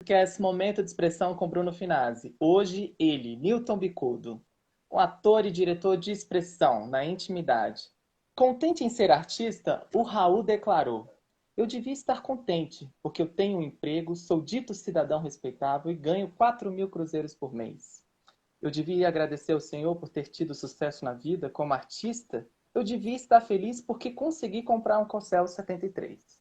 Que é esse momento de expressão com Bruno Finazzi. Hoje, ele, Newton Bicudo, um ator e diretor de expressão na intimidade. Contente em ser artista, o Raul declarou: eu devia estar contente, porque eu tenho um emprego, sou dito cidadão respeitável e ganho 4.000 cruzeiros por mês. Eu devia agradecer ao Senhor por ter tido sucesso na vida como artista. Eu devia estar feliz porque consegui comprar um Corsel 73.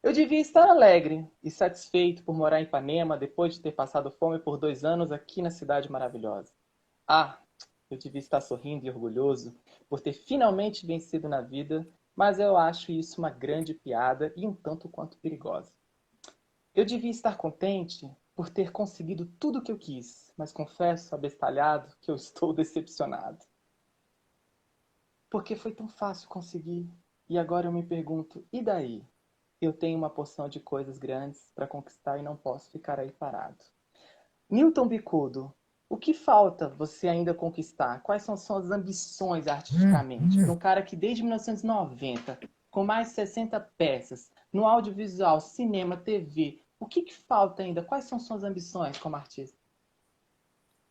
Eu devia estar alegre e satisfeito por morar em Ipanema depois de ter passado fome por 2 anos aqui na cidade maravilhosa. Ah, eu devia estar sorrindo e orgulhoso por ter finalmente vencido na vida, mas eu acho isso uma grande piada e um tanto quanto perigosa. Eu devia estar contente por ter conseguido tudo o que eu quis, mas confesso, abestalhado, que eu estou decepcionado. Porque foi tão fácil conseguir, e agora eu me pergunto, e daí? Eu tenho uma porção de coisas grandes para conquistar e não posso ficar aí parado. Newton Bicudo, o que falta você ainda conquistar? Quais são suas ambições artisticamente? Para um cara que desde 1990, com mais de 60 peças, no audiovisual, cinema, TV, o que falta ainda? Quais são suas ambições como artista?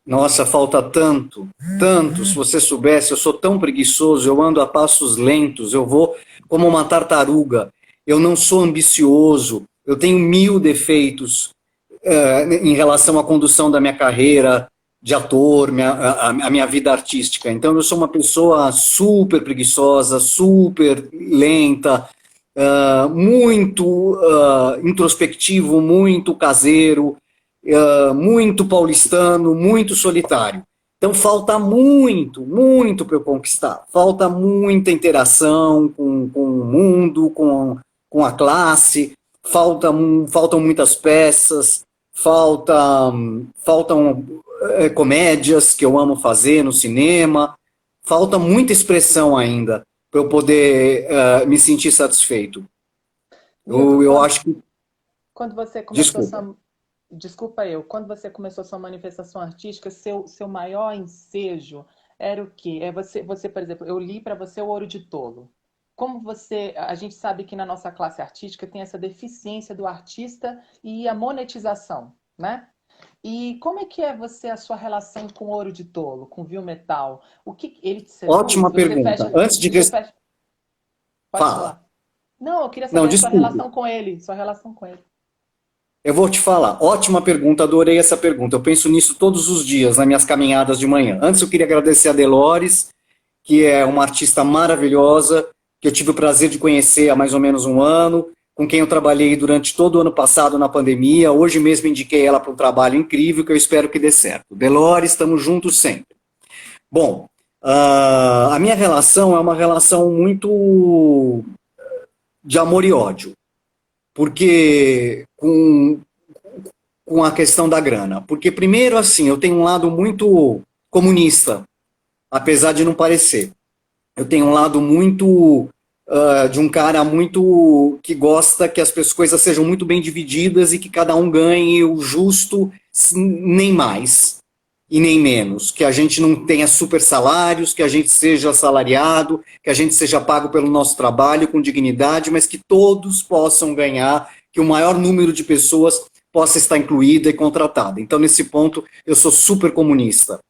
Nossa, falta tanto, tanto. Se você soubesse, eu sou tão preguiçoso, eu ando a passos lentos, eu vou como uma tartaruga. Eu não sou ambicioso, eu tenho mil defeitos em relação à condução da minha carreira de ator, a minha vida artística. Então, eu sou uma pessoa super preguiçosa, super lenta, muito introspectivo, muito caseiro, muito paulistano, muito solitário. Então falta muito, muito para eu conquistar. Falta muita interação com o mundo, com a classe, faltam muitas peças, faltam comédias que eu amo fazer no cinema, falta muita expressão ainda para eu poder me sentir satisfeito. Newton, Eu acho que. quando você começou Desculpa. sua... Desculpa eu, quando você começou sua manifestação artística, seu maior ensejo era o quê? Você, por exemplo, eu li para você o Ouro de Tolo. Como você, a gente sabe que na nossa classe artística tem essa deficiência do artista e a monetização, né? E como é que é você, a sua relação com o Ouro de Tolo, com o Viu Metal? O que ele te seduz? Ótima Você pergunta. fecha, Antes de. você fecha, pode Fala. falar. Não, eu queria Não, saber a sua desculpe. relação com ele, sua relação com ele. Eu vou te falar. Ótima pergunta, adorei essa pergunta. Eu penso nisso todos os dias, nas minhas caminhadas de manhã. Antes, eu queria agradecer a Delores, que é uma artista maravilhosa, que eu tive o prazer de conhecer há mais ou menos um ano, com quem eu trabalhei durante todo o ano passado na pandemia. Hoje mesmo indiquei ela para um trabalho incrível que eu espero que dê certo. Delores, estamos juntos sempre. Bom, a minha relação é uma relação muito de amor e ódio, porque com a questão da grana. Porque, primeiro, assim, eu tenho um lado muito comunista, apesar de não parecer. Eu tenho um lado muito de um cara muito que gosta que as coisas sejam muito bem divididas e que cada um ganhe o justo, nem mais e nem menos. Que a gente não tenha super salários, que a gente seja assalariado, que a gente seja pago pelo nosso trabalho com dignidade, mas que todos possam ganhar, que o maior número de pessoas possa estar incluída e contratada. Então, nesse ponto, eu sou super comunista.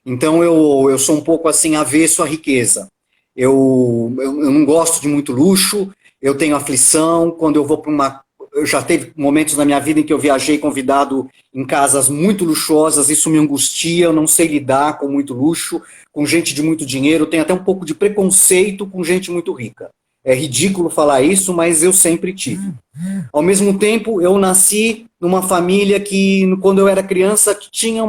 Então, eu sou um pouco assim, avesso à riqueza. Eu não gosto de muito luxo, eu tenho aflição, quando eu vou para uma. Eu já teve momentos na minha vida em que eu viajei convidado em casas muito luxuosas, isso me angustia, eu não sei lidar com muito luxo, com gente de muito dinheiro, eu tenho até um pouco de preconceito com gente muito rica. É ridículo falar isso, mas eu sempre tive. Ao mesmo tempo, eu nasci numa família que, quando eu era criança, tinha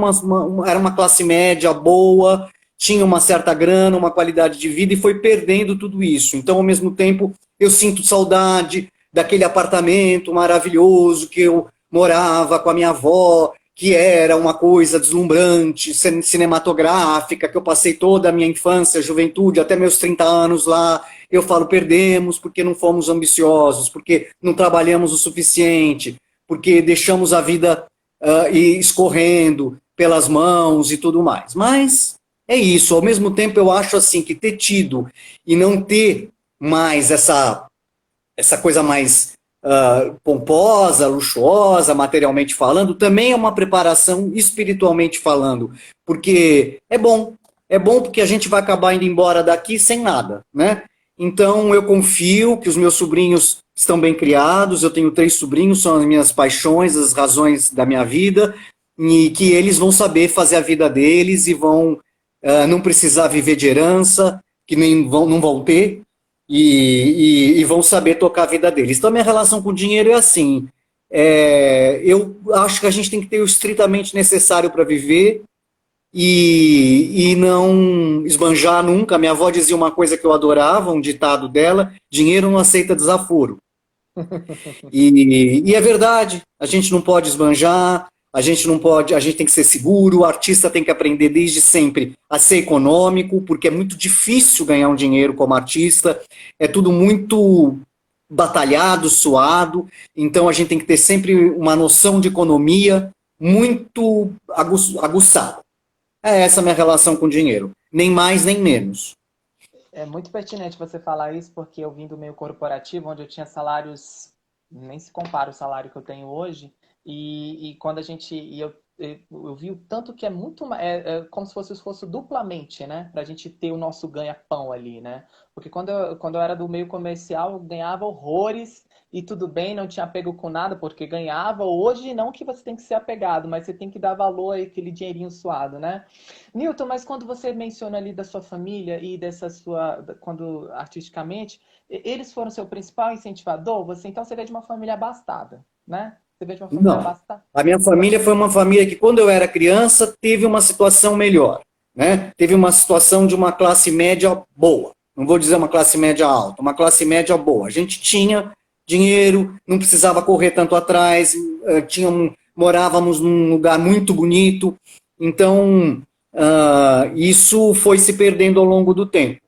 era uma classe média boa, tinha uma certa grana, uma qualidade de vida e foi perdendo tudo isso. Então, ao mesmo tempo, eu sinto saudade daquele apartamento maravilhoso que eu morava com a minha avó, que era uma coisa deslumbrante, cinematográfica, que eu passei toda a minha infância, juventude, até meus 30 anos lá. Eu falo, perdemos porque não fomos ambiciosos, porque não trabalhamos o suficiente, porque deixamos a vida ir escorrendo pelas mãos e tudo mais. Mas é isso, ao mesmo tempo eu acho assim que ter tido e não ter mais essa coisa mais pomposa, luxuosa, materialmente falando, também é uma preparação espiritualmente falando, porque é bom porque a gente vai acabar indo embora daqui sem nada, né? Então eu confio que os meus sobrinhos estão bem criados, eu tenho 3 sobrinhos, são as minhas paixões, as razões da minha vida, e que eles vão saber fazer a vida deles e vão não precisar viver de herança, que não vão ter, e vão saber tocar a vida deles. Então, a minha relação com o dinheiro é assim. Eu acho que a gente tem que ter o estritamente necessário para viver e não esbanjar nunca. Minha avó dizia uma coisa que eu adorava, um ditado dela: dinheiro não aceita desaforo. E é verdade, a gente não pode esbanjar, a gente não pode, a gente tem que ser seguro, o artista tem que aprender desde sempre a ser econômico, porque é muito difícil ganhar um dinheiro como artista, é tudo muito batalhado, suado, então a gente tem que ter sempre uma noção de economia muito aguçada. É essa a minha relação com o dinheiro, nem mais nem menos. É muito pertinente você falar isso, porque eu vim do meio corporativo, onde eu tinha salários, nem se compara o salário que eu tenho hoje, e quando a gente, eu vi o tanto que é muito, é como se fosse o esforço duplamente, né, pra gente ter o nosso ganha-pão ali, né, porque quando eu era do meio comercial, eu ganhava horrores, e tudo bem, não tinha apego com nada, porque ganhava. Hoje não que você tem que ser apegado, mas você tem que dar valor a aquele dinheirinho suado, né? Newton, mas quando você menciona ali da sua família e dessa sua, quando artisticamente, eles foram seu principal incentivador? Então você veio de uma família abastada, né? Você veio de uma família Não. abastada. A minha família foi uma família que, quando eu era criança, teve uma situação melhor, né? Teve uma situação de uma classe média boa. Não vou dizer uma classe média alta, uma classe média boa. A gente tinha dinheiro, não precisava correr tanto atrás, morávamos num lugar muito bonito. Então, isso foi se perdendo ao longo do tempo.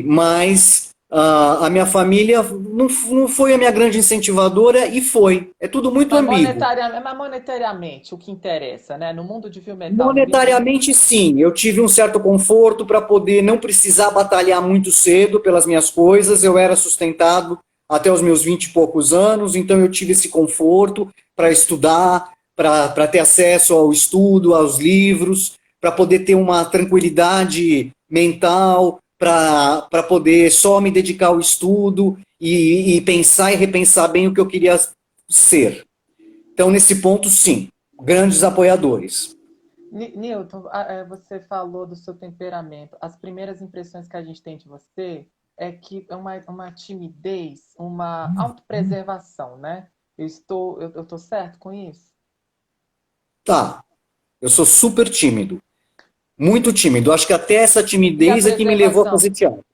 Mas a minha família não foi a minha grande incentivadora e foi. É tudo muito ambíguo. Mas monetariamente, o que interessa, né? No mundo de fio metal, no mundo de... Monetariamente, sim. Eu tive um certo conforto para poder não precisar batalhar muito cedo pelas minhas coisas. Eu era sustentado até os meus 20 e poucos anos, então eu tive esse conforto para estudar, para ter acesso ao estudo, aos livros, para poder ter uma tranquilidade mental, para poder só me dedicar ao estudo e pensar e repensar bem o que eu queria ser. Então, nesse ponto, sim, grandes apoiadores. Newton, você falou do seu temperamento. As primeiras impressões que a gente tem de você é que é uma timidez, uma autopreservação, né? Eu tô certo com isso? Tá, eu sou super tímido, muito tímido. Acho que até essa E a timidez é que me levou a preservação? fazer teatro.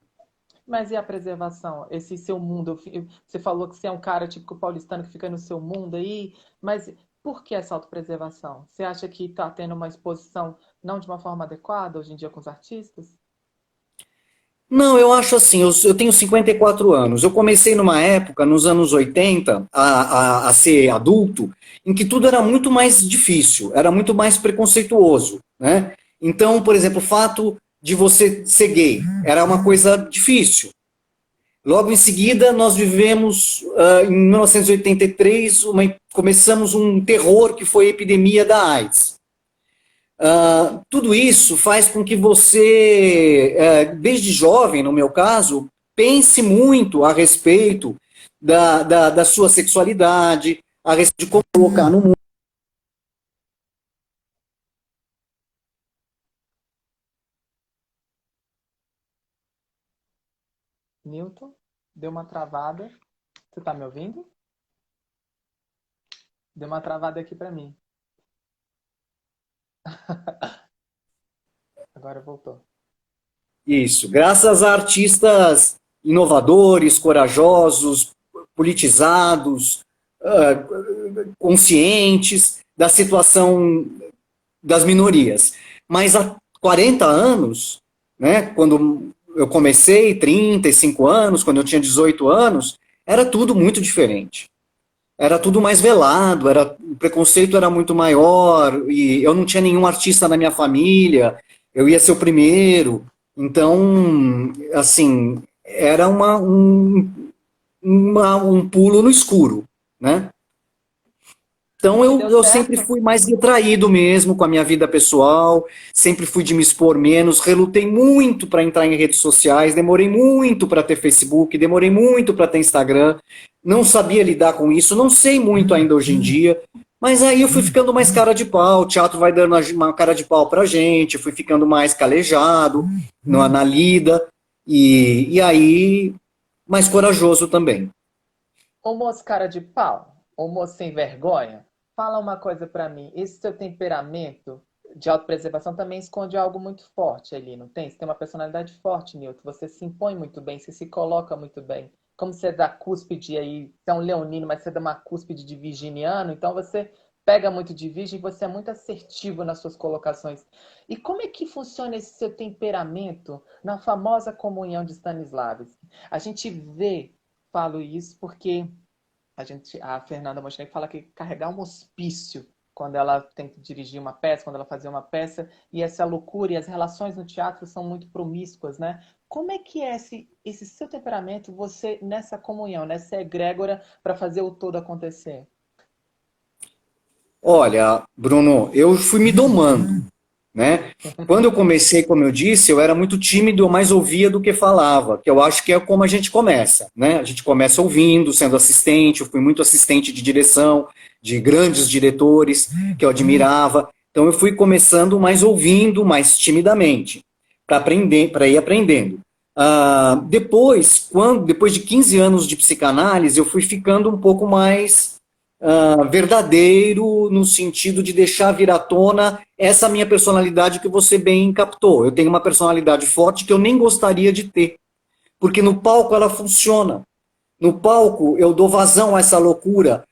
Mas e a preservação? Esse seu mundo? Você falou que você é um cara típico paulistano que fica no seu mundo aí, mas por que essa autopreservação? Você acha que está tendo uma exposição não de uma forma adequada hoje em dia com os artistas? Não, eu acho assim, eu tenho 54 anos. Eu comecei numa época, nos anos 80, a ser adulto, em que tudo era muito mais difícil, era muito mais preconceituoso, né? Então, por exemplo, o fato de você ser gay era uma coisa difícil. Logo em seguida, nós vivemos, em 1983, começamos um terror que foi a epidemia da AIDS. Tudo isso faz com que você, desde jovem, no meu caso, pense muito a respeito da sua sexualidade, a respeito de como colocar no mundo. Newton, deu uma travada. Você está me ouvindo? Deu uma travada aqui para mim. Agora voltou. Isso, graças a artistas inovadores, corajosos, politizados, conscientes da situação das minorias. Mas há 40 anos, né, quando eu comecei, 35 anos, quando eu tinha 18 anos, era tudo muito diferente. Era tudo mais velado, o preconceito era muito maior, e eu não tinha nenhum artista na minha família, eu ia ser o primeiro. Então, assim, era um um pulo no escuro, né? Então eu sempre fui mais retraído mesmo com a minha vida pessoal, sempre fui de me expor menos, relutei muito para entrar em redes sociais, demorei muito para ter Facebook, demorei muito para ter Instagram, não sabia lidar com isso, não sei muito ainda hoje em dia, mas aí eu fui ficando mais cara de pau, o teatro vai dando uma cara de pau pra gente, eu fui ficando mais calejado na lida, e aí mais corajoso também. Ô moço cara de pau, ô moço sem vergonha, fala uma coisa pra mim. Esse seu temperamento de autopreservação também esconde algo muito forte ali, não tem? Você tem uma personalidade forte, Nilton. Você se impõe muito bem, você se coloca muito bem. Como você dá cúspide aí, você é um leonino, mas você dá uma cúspide de virginiano, então você pega muito de virgem e você é muito assertivo nas suas colocações. E como é que funciona esse seu temperamento na famosa comunhão de Stanislavski? A gente vê, falo isso porque a Fernanda Montenegro fala que carregar um hospício quando ela tem que dirigir uma peça, quando ela fazia uma peça, e essa loucura e as relações no teatro são muito promíscuas, né? Como é que é esse seu temperamento, você nessa comunhão, nessa egrégora para fazer o todo acontecer? Olha, Bruno, eu fui me domando, né? Quando eu comecei, como eu disse, eu era muito tímido, eu mais ouvia do que falava, que eu acho que é como a gente começa, né? A gente começa ouvindo, sendo assistente, eu fui muito assistente de direção, de grandes diretores que eu admirava. Então eu fui começando mais ouvindo, mais timidamente, para aprender, para ir aprendendo. Depois de 15 anos de psicanálise, eu fui ficando um pouco mais verdadeiro no sentido de deixar vir à tona essa minha personalidade que você bem captou. Eu tenho uma personalidade forte que eu nem gostaria de ter, porque no palco ela funciona. No palco eu dou vazão a essa loucura,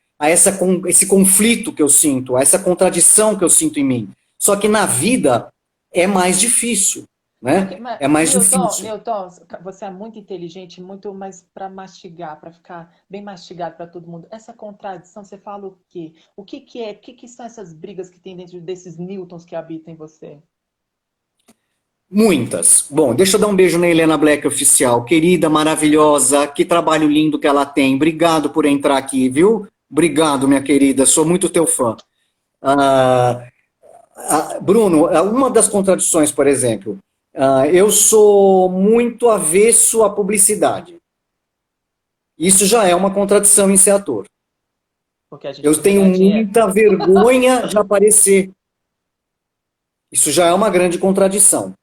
esse conflito que eu sinto, a essa contradição que eu sinto em mim. Só que na vida é mais difícil, né? É mais difícil. Newton, você é muito inteligente, muito mais para mastigar, para ficar bem mastigado para todo mundo. Essa contradição, você fala o quê? O que que é? O que que são essas brigas que tem dentro desses Newtons que habitam em você? Muitas. Bom, deixa eu dar um beijo na Helena Black oficial. Querida, maravilhosa, que trabalho lindo que ela tem. Obrigado por entrar aqui, viu? Obrigado, minha querida, sou muito teu fã. Ah, Bruno, uma das contradições, por exemplo, eu sou muito avesso à publicidade. Isso já é uma contradição em ser ator. Porque a gente Eu precisa tenho ganhar dinheiro. muita vergonha de aparecer. Isso já é uma grande contradição,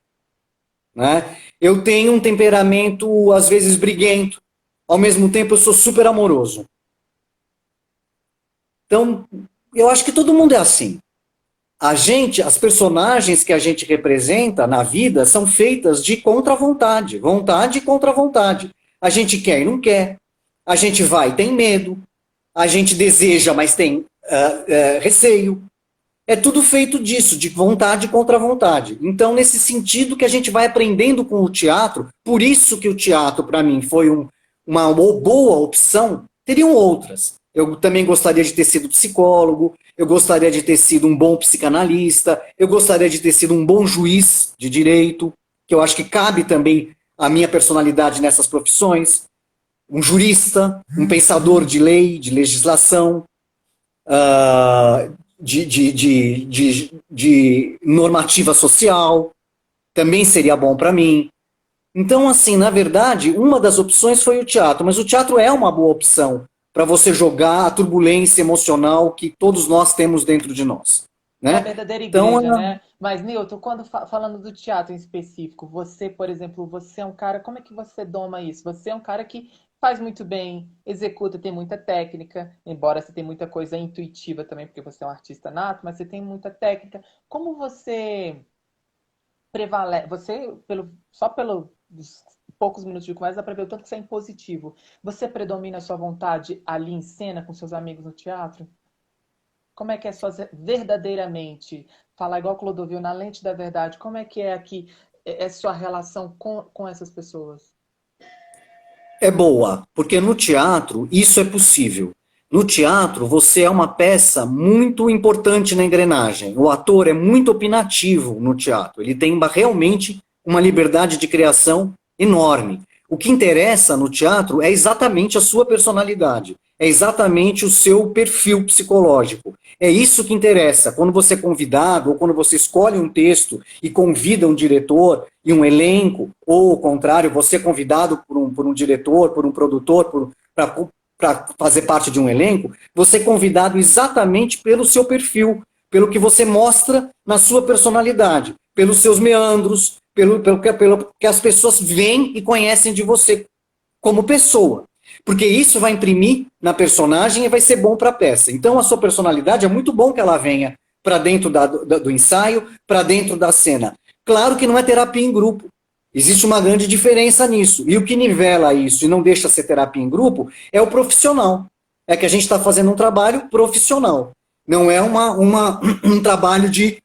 né? Eu tenho um temperamento, às vezes, briguento. Ao mesmo tempo, eu sou super amoroso. Então, eu acho que todo mundo é assim. As personagens que a gente representa na vida são feitas de contra-vontade, vontade e contra-vontade. A gente quer e não quer. A gente vai e tem medo. A gente deseja, mas tem receio. É tudo feito disso, de vontade contra vontade. Então, nesse sentido que a gente vai aprendendo com o teatro, por isso que o teatro, para mim, foi uma boa opção, teriam outras. Eu também gostaria de ter sido psicólogo, eu gostaria de ter sido um bom psicanalista, eu gostaria de ter sido um bom juiz de direito, que eu acho que cabe também a minha personalidade nessas profissões, um jurista, um pensador de lei, de legislação, de normativa social, também seria bom para mim. Então, assim, na verdade, uma das opções foi o teatro, mas o teatro é uma boa opção para você jogar a turbulência emocional que todos nós temos dentro de nós. É a Né? verdadeira Então, igreja, né? Mas, Newton, quando falando do teatro em específico, você, por exemplo, você é um cara, como é que você doma isso? Você é um cara que faz muito bem, executa, tem muita técnica, embora você tenha muita coisa intuitiva também, porque você é um artista nato, mas você tem muita técnica. Como você prevalece, você, só pelos poucos minutos de conversa, dá pra ver o tanto que você é impositivo. Você predomina a sua vontade ali em cena com seus amigos no teatro? Como é que é verdadeiramente, falar igual Clodovil, na lente da verdade, como é que é aqui sua relação com essas pessoas? é boa, porque no teatro isso é possível. No teatro, você é uma peça muito importante na engrenagem. O ator é muito opinativo no teatro. Ele tem realmente uma liberdade de criação enorme. O que interessa no teatro é exatamente a sua personalidade, é exatamente o seu perfil psicológico. É isso que interessa. Quando você é convidado, ou quando você escolhe um texto e convida um diretor e um elenco, ou ao contrário, você é convidado por um diretor, por um produtor, para fazer parte de um elenco, você é convidado exatamente pelo seu perfil, pelo que você mostra na sua personalidade, pelos seus meandros, pelo que as pessoas veem e conhecem de você como pessoa. Porque isso vai imprimir na personagem e vai ser bom para a peça. Então, a sua personalidade é muito bom que ela venha para dentro do ensaio, para dentro da cena. Claro que não é terapia em grupo. Existe uma grande diferença nisso. E o que nivela isso e não deixa ser terapia em grupo é o profissional. É que a gente está fazendo um trabalho profissional. Não é um trabalho de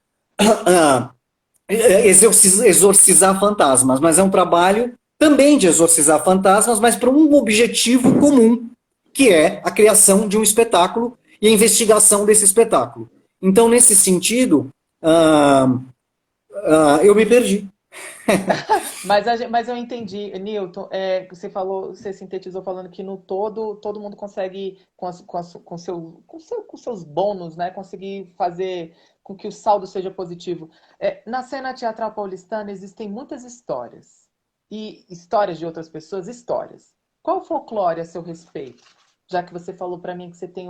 exorcizar fantasmas, mas é um trabalho também de exorcizar fantasmas, mas para um objetivo comum, que é a criação de um espetáculo e a investigação desse espetáculo. Então, nesse sentido, eu me perdi. Mas eu entendi, Newton, você falou, você sintetizou falando que no todo mundo consegue, com seus bônus, né, conseguir fazer com que o saldo seja positivo. Na cena teatral paulistana existem muitas histórias. E histórias de outras pessoas, histórias. Qual o folclore a seu respeito? Já que você falou para mim que você tem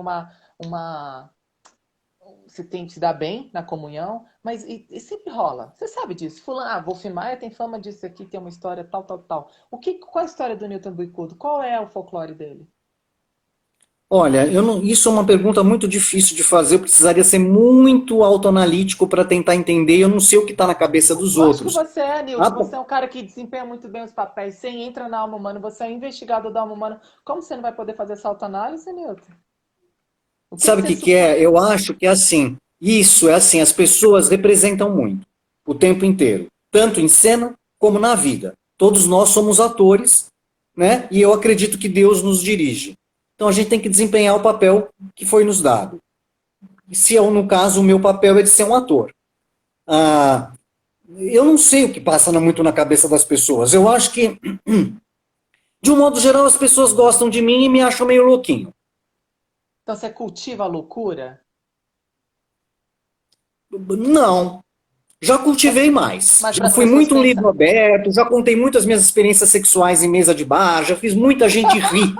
você tem que se dar bem na comunhão, mas e sempre rola. Você sabe disso. Fulano, Wolf Maia tem fama disso aqui, tem uma história tal, tal, tal. Qual é a história do Newton Bicudo? Qual é o folclore dele? Olha, isso é uma pergunta muito difícil de fazer, eu precisaria ser muito autoanalítico para tentar entender, eu não sei o que está na cabeça dos Eu acho que outros. você é, Newton. Você é um cara que desempenha muito bem os papéis. Você entra na alma humana, você é investigador da alma humana. Como você não vai poder fazer essa autoanálise, Newton? O que Sabe o você que supõe? é? Eu acho que é assim, isso é assim, as pessoas representam muito, o tempo inteiro, tanto em cena como na vida. Todos nós somos atores, né? E eu acredito que Deus nos dirige. Então a gente tem que desempenhar o papel que foi nos dado. Se eu, no caso, o meu papel é de ser um ator. Eu não sei o que passa muito na cabeça das pessoas. Eu acho que, de um modo geral, as pessoas gostam de mim e me acham meio louquinho. Então você cultiva a loucura? Não. Já cultivei mais. Mas Já para as fui pessoas muito um livro pensar. aberto, já contei muitas minhas experiências sexuais em mesa de bar, já fiz muita gente rir.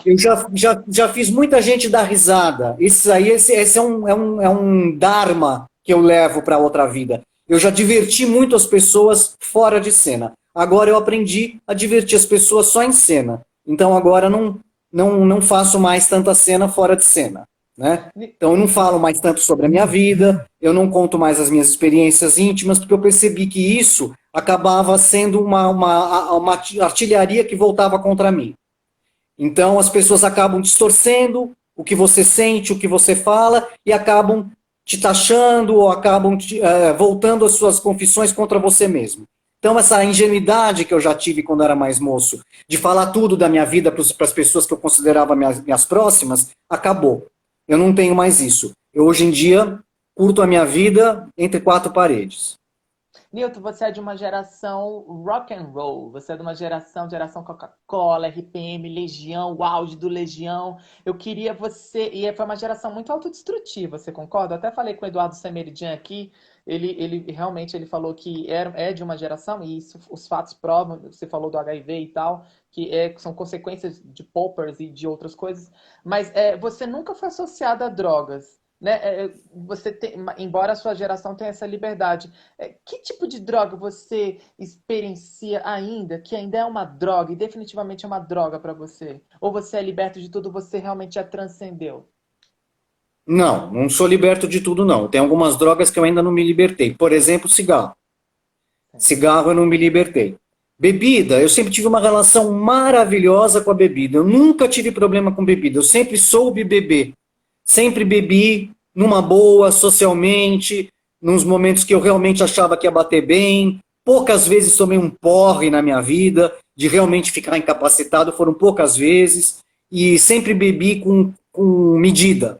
Eu já fiz muita gente dar risada. Esse é um dharma que eu levo para outra vida. Eu já diverti muito as pessoas fora de cena. Agora eu aprendi a divertir as pessoas só em cena. Então agora não faço mais tanta cena fora de cena. Né? Então eu não falo mais tanto sobre a minha vida, eu não conto mais as minhas experiências íntimas, porque eu percebi que isso acabava sendo uma artilharia que voltava contra mim. Então as pessoas acabam distorcendo o que você sente, o que você fala, e acabam te taxando ou acabam voltando as suas confissões contra você mesmo. Então essa ingenuidade que eu já tive quando era mais moço, de falar tudo da minha vida para as pessoas que eu considerava minhas próximas, acabou. Eu não tenho mais isso. Eu hoje em dia curto a minha vida entre quatro paredes. Newton, você é de uma geração rock and roll. Você é de uma geração Coca-Cola, RPM, Legião, o auge do Legião. Eu queria você... E foi uma geração muito autodestrutiva, você concorda? Eu até falei com o Eduardo Semeridian aqui. Ele realmente ele falou que é de uma geração, e isso, os fatos provam, você falou do HIV e tal, que são consequências de poppers e de outras coisas. Mas você nunca foi associado a drogas. Né? Embora a sua geração tenha essa liberdade, que tipo de droga você experiencia ainda, que ainda é uma droga e definitivamente é uma droga para você? Ou você é liberto de tudo, você realmente já transcendeu? Não sou liberto de tudo, não. Tem algumas drogas que eu ainda não me libertei. Por exemplo, cigarro. Cigarro eu não me libertei. Bebida, eu sempre tive uma relação maravilhosa com a bebida. Eu nunca tive problema com bebida. Eu sempre soube beber. Sempre bebi numa boa, socialmente, nos momentos que eu realmente achava que ia bater bem. Poucas vezes tomei um porre na minha vida, de realmente ficar incapacitado, foram poucas vezes. E sempre bebi com medida.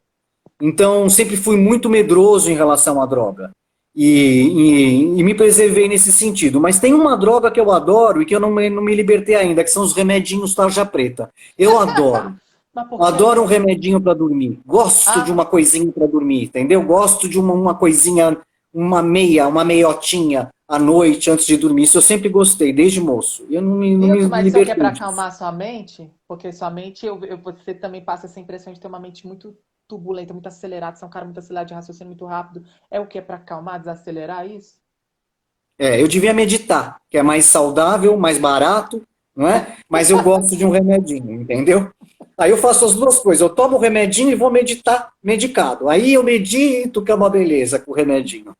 Então, sempre fui muito medroso em relação à droga. e me preservei nesse sentido. Mas tem uma droga que eu adoro e que eu não me libertei ainda, que são os remedinhos tarja preta. Eu adoro. Mas por que Adoro um isso? remedinho para dormir. Gosto de uma Ah, coisinha para dormir, entendeu? Gosto de uma coisinha, uma meiotinha à noite antes de dormir. Isso eu sempre gostei, desde moço. Eu não me Nilton, mas se eu quer libertei para disso. acalmar sua mente, porque sua mente, você também passa essa impressão de ter uma mente muito turbulenta, muito acelerada, você é um cara muito acelerado de raciocínio muito rápido. É o que? Para acalmar, desacelerar isso? É, eu devia meditar, que é mais saudável, mais barato, não é? Mas eu gosto de um remedinho, entendeu? Aí eu faço as duas coisas. Eu tomo o remedinho e vou meditar medicado. Aí eu medito, que é uma beleza com o remedinho.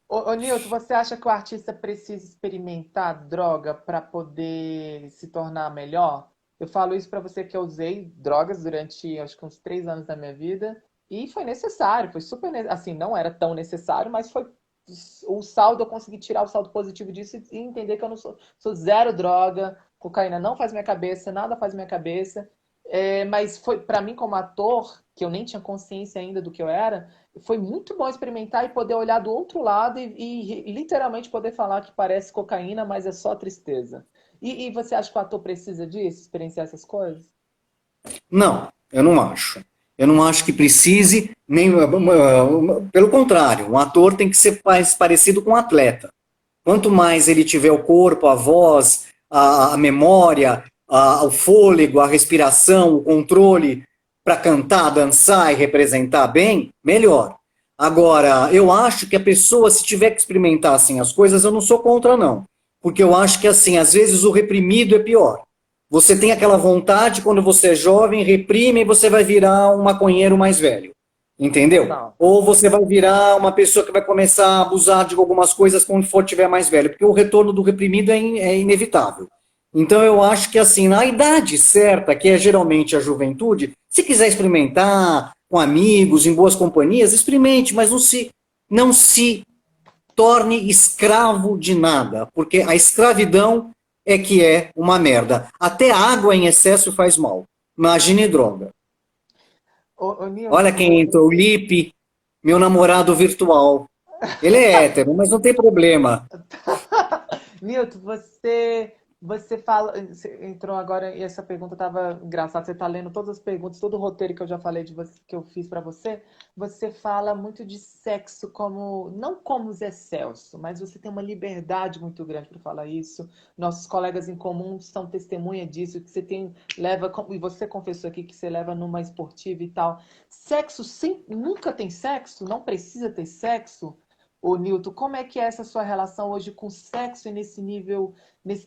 Ô, Nilton, você acha que o artista precisa experimentar droga para poder se tornar melhor? Eu falo isso para você que eu usei drogas durante, acho que uns 3 anos da minha vida e foi necessário, foi super, assim, não era tão necessário, mas foi o saldo, eu consegui tirar o saldo positivo disso e entender que eu não sou zero droga, cocaína não faz minha cabeça, nada faz minha cabeça. Mas foi para mim como ator, que eu nem tinha consciência ainda do que eu era, foi muito bom experimentar e poder olhar do outro lado e literalmente poder falar que parece cocaína, mas é só tristeza. E você acha que o ator precisa disso, experienciar essas coisas? Não, eu não acho. Eu não acho que precise, nem. Pelo contrário, um ator tem que ser mais parecido com um atleta. Quanto mais ele tiver o corpo, a voz, a memória, o fôlego, a respiração, o controle para cantar, dançar e representar bem, melhor. Agora, eu acho que a pessoa, se tiver que experimentar assim as coisas, eu não sou contra, não. Porque eu acho que, assim, às vezes o reprimido é pior. Você tem aquela vontade quando você é jovem, reprime e você vai virar um maconheiro mais velho. Entendeu? Total. Ou você vai virar uma pessoa que vai começar a abusar de algumas coisas quando for tiver mais velho, porque o retorno do reprimido é inevitável. Então eu acho que assim, na idade certa, que é geralmente a juventude, se quiser experimentar com amigos, em boas companhias, experimente, mas não se torne escravo de nada, porque a escravidão é que é uma merda. Até água em excesso faz mal. Imagine droga. Ô, Olha Nilton, quem entrou, o Lipe, meu namorado virtual. Ele é hétero, mas não tem problema. Nilton, você fala, você entrou agora e essa pergunta estava engraçada. Você está lendo todas as perguntas, todo o roteiro que eu já falei de você, que eu fiz para você. Você fala muito de sexo como não como Zé Celso, mas você tem uma liberdade muito grande para falar isso. Nossos colegas em comum são testemunha disso, que você tem leva e você confessou aqui que você leva numa esportiva e tal. Sexo nunca tem sexo, não precisa ter sexo. Ô, Nilton, como é que é essa sua relação hoje com o sexo e nesse nível,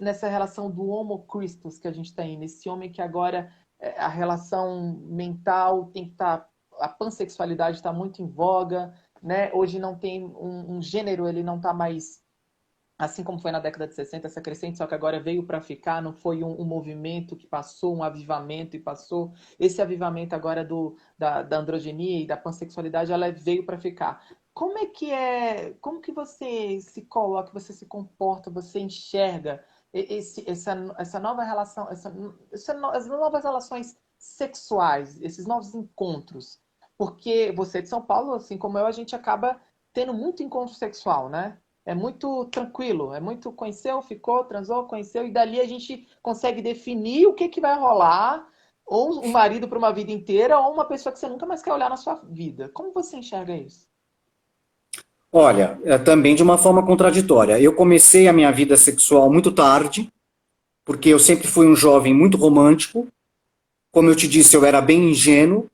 nessa relação do Homo Christus que a gente tem, nesse homem que agora a relação mental tem que estar, a pansexualidade está muito em voga, né? Hoje não tem um gênero, ele não está mais assim como foi na década de 60, essa crescente, só que agora veio para ficar, não foi um movimento que passou, um avivamento e passou. Esse avivamento agora da androgenia e da pansexualidade, ela veio para ficar. Como que você se coloca, você se comporta, você enxerga essa nova relação, as novas relações sexuais, esses novos encontros? Porque você é de São Paulo, assim como eu, a gente acaba tendo muito encontro sexual, né? É muito tranquilo, é muito conheceu, ficou, transou, conheceu, e dali a gente consegue definir o que vai rolar, ou um marido para uma vida inteira, ou uma pessoa que você nunca mais quer olhar na sua vida. Como você enxerga isso? Olha, também de uma forma contraditória. Eu comecei a minha vida sexual muito tarde, porque eu sempre fui um jovem muito romântico. Como eu te disse, eu era bem ingênuo.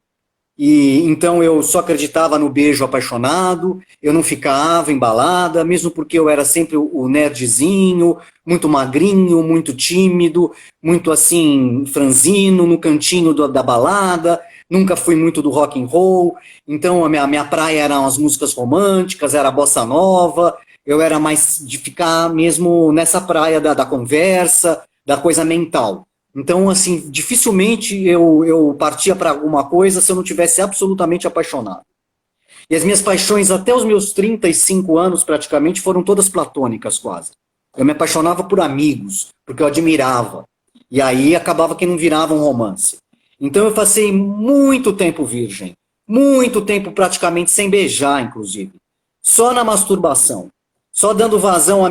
E então eu só acreditava no beijo apaixonado, eu não ficava embalada, mesmo porque eu era sempre o nerdzinho, muito magrinho, muito tímido, muito assim, franzino, no cantinho da balada, nunca fui muito do rock and roll, então a minha praia eram as músicas românticas, era a bossa nova, eu era mais de ficar mesmo nessa praia da conversa, da coisa mental. Então, assim, dificilmente eu partia para alguma coisa se eu não tivesse absolutamente apaixonado. E as minhas paixões até os meus 35 anos, praticamente, foram todas platônicas, quase. Eu me apaixonava por amigos, porque eu admirava. E aí acabava que não virava um romance. Então eu passei muito tempo virgem. Muito tempo praticamente sem beijar, inclusive. só na masturbação, só dando vazão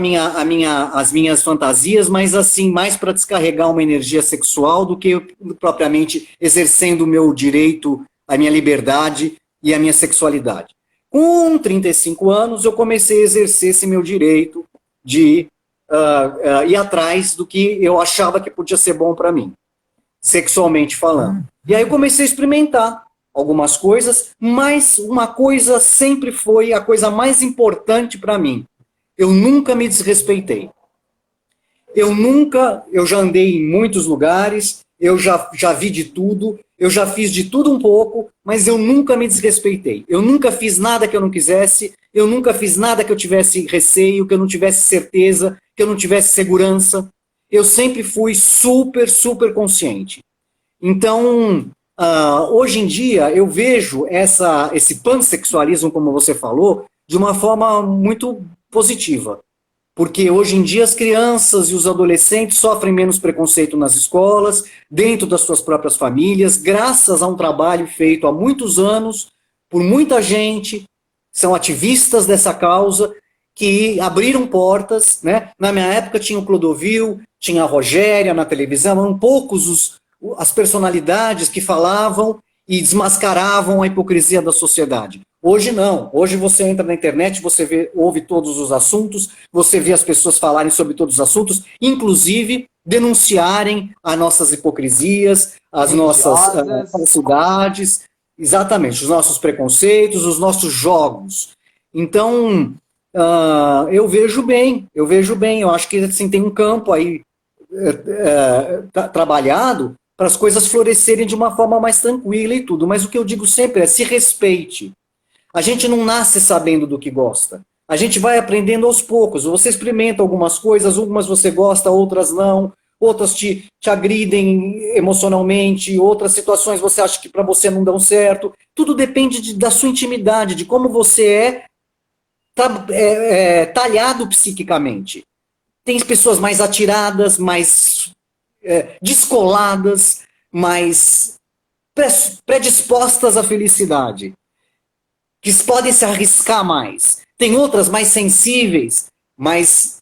às minhas fantasias, mas assim, mais para descarregar uma energia sexual do que propriamente exercendo o meu direito, a minha liberdade e a minha sexualidade. Com 35 anos, eu comecei a exercer esse meu direito de ir atrás do que eu achava que podia ser bom para mim, sexualmente falando. E aí eu comecei a experimentar algumas coisas, mas uma coisa sempre foi a coisa mais importante para mim. Eu nunca me desrespeitei. Eu já andei em muitos lugares, eu já vi de tudo, eu já fiz de tudo um pouco, mas eu nunca me desrespeitei. Eu nunca fiz nada que eu não quisesse, eu nunca fiz nada que eu tivesse receio, que eu não tivesse certeza, que eu não tivesse segurança. Eu sempre fui super, super consciente. Então, hoje em dia, eu vejo esse pansexualismo, como você falou, de uma forma muito positiva. Porque hoje em dia as crianças e os adolescentes sofrem menos preconceito nas escolas, dentro das suas próprias famílias, graças a um trabalho feito há muitos anos, por muita gente, são ativistas dessa causa, que abriram portas, né? Na minha época tinha o Clodovil, tinha a Rogéria na televisão, eram poucos as personalidades que falavam e desmascaravam a hipocrisia da sociedade. Hoje não. Hoje você entra na internet, você ouve todos os assuntos, você vê as pessoas falarem sobre todos os assuntos, inclusive denunciarem as nossas hipocrisias, as nossas falsidades, exatamente, os nossos preconceitos, os nossos jogos. Então, eu vejo bem, eu acho que assim, tem um campo aí trabalhado para as coisas florescerem de uma forma mais tranquila e tudo, mas o que eu digo sempre é se respeite. A gente não nasce sabendo do que gosta. A gente vai aprendendo aos poucos. Você experimenta algumas coisas, algumas você gosta, outras não. Outras te agridem emocionalmente, outras situações você acha que para você não dão certo. Tudo depende da sua intimidade, de como você talhado psiquicamente. Tem pessoas mais atiradas, mais descoladas, mais predispostas à felicidade, que podem se arriscar mais. Tem outras mais sensíveis, mais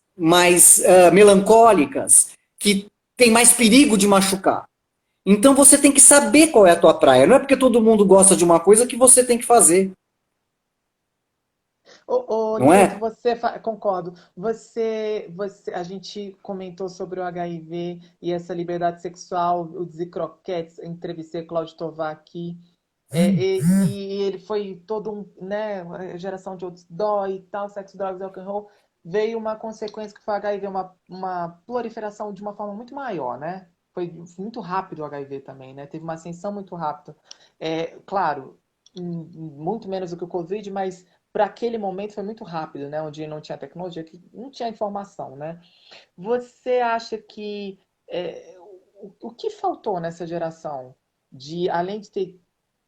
melancólicas, que têm mais perigo de machucar. Então você tem que saber qual é a tua praia. Não é porque todo mundo gosta de uma coisa que você tem que fazer. Não Nilton, concordo. A gente comentou sobre o HIV e essa liberdade sexual, o Croquetes, entrevistei Cláudio Tovar aqui. E ele foi todo né, geração de outros dói e tal, sexo, drogas, rock and roll. Veio uma consequência que foi o HIV, uma proliferação de uma forma muito maior, né? Foi muito rápido o HIV também, né? Teve uma ascensão muito rápida. Claro, muito menos do que o Covid, mas para aquele momento foi muito rápido, né? Onde não tinha tecnologia, que não tinha informação, né? Você acha que o que faltou nessa geração de, além de ter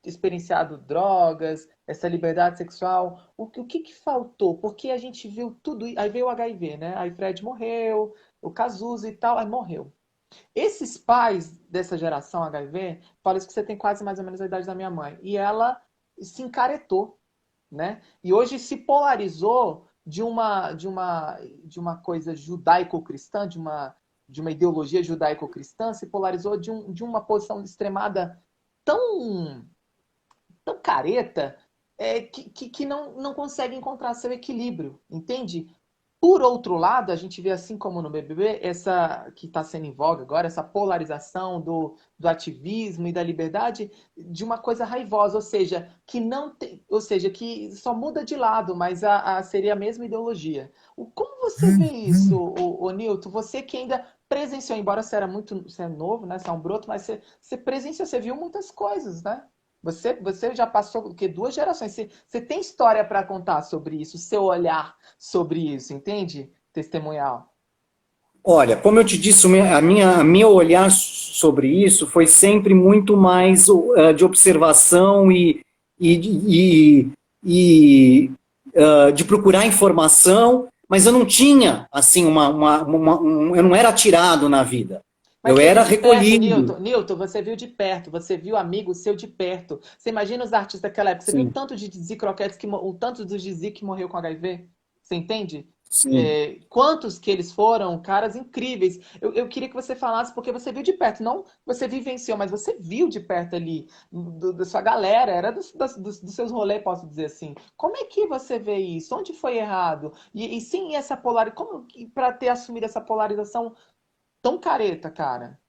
experienciado drogas, essa liberdade sexual, o que faltou? Porque a gente viu tudo, aí veio o HIV, né? Aí Fred morreu, o Cazuza e tal, aí morreu. Esses pais dessa geração HIV, parece que você tem quase mais ou menos a idade da minha mãe, e ela se encaretou, né? E hoje se polarizou de uma coisa judaico-cristã, de uma ideologia judaico-cristã, se polarizou de uma posição extremada tão careta que não consegue encontrar seu equilíbrio, entende? Por outro lado, a gente vê, assim como no BBB, essa que está sendo em voga agora, essa polarização do ativismo e da liberdade de uma coisa raivosa, ou seja, que só muda de lado, mas seria a mesma ideologia. Como você vê isso, o Nilton? Você que ainda presenciou, embora você é novo, né? Você é um broto, mas você presenciou, você viu muitas coisas, né? Você já passou o quê? 2 gerações. Você tem história para contar sobre isso, seu olhar sobre isso, entende? Testemunhal. Olha, como eu te disse, a minha olhar sobre isso foi sempre muito mais de observação e de procurar informação, mas eu não tinha, assim, eu não era atirado na vida. Mas Eu você era viu de perto, recolhido. Newton? Newton, você viu de perto, você viu amigo seu de perto. Você imagina os artistas daquela época, você viu o Sim, tanto de Dizzy Croquettes, o tanto do Dizzy que morreu com HIV? Você entende? sim. Quantos que eles foram, caras incríveis. Eu queria que você falasse, porque você viu de perto, não você vivenciou, mas você viu de perto ali, da sua galera, era dos seus rolês, posso dizer assim. Como é que você vê isso? Onde foi errado? E sim, essa polarização, como para ter assumido essa polarização tão careta, cara?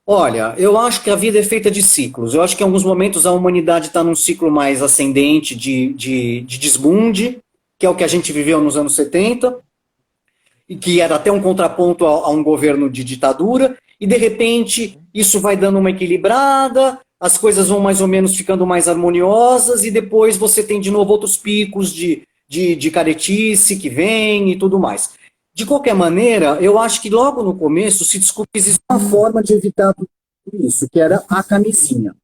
Olha, eu acho que a vida é feita de ciclos. Eu acho que em alguns momentos a humanidade está num ciclo mais ascendente de desbunde, que é o que a gente viveu nos anos 70, e que era até um contraponto a um governo de ditadura, e de repente Uhum. isso vai dando uma equilibrada, as coisas vão mais ou menos ficando mais harmoniosas, e depois você tem de novo outros picos de caretice que vem e tudo mais. De qualquer maneira, eu acho que logo no começo se descobriu que existe uma forma de evitar tudo isso, que era a camisinha,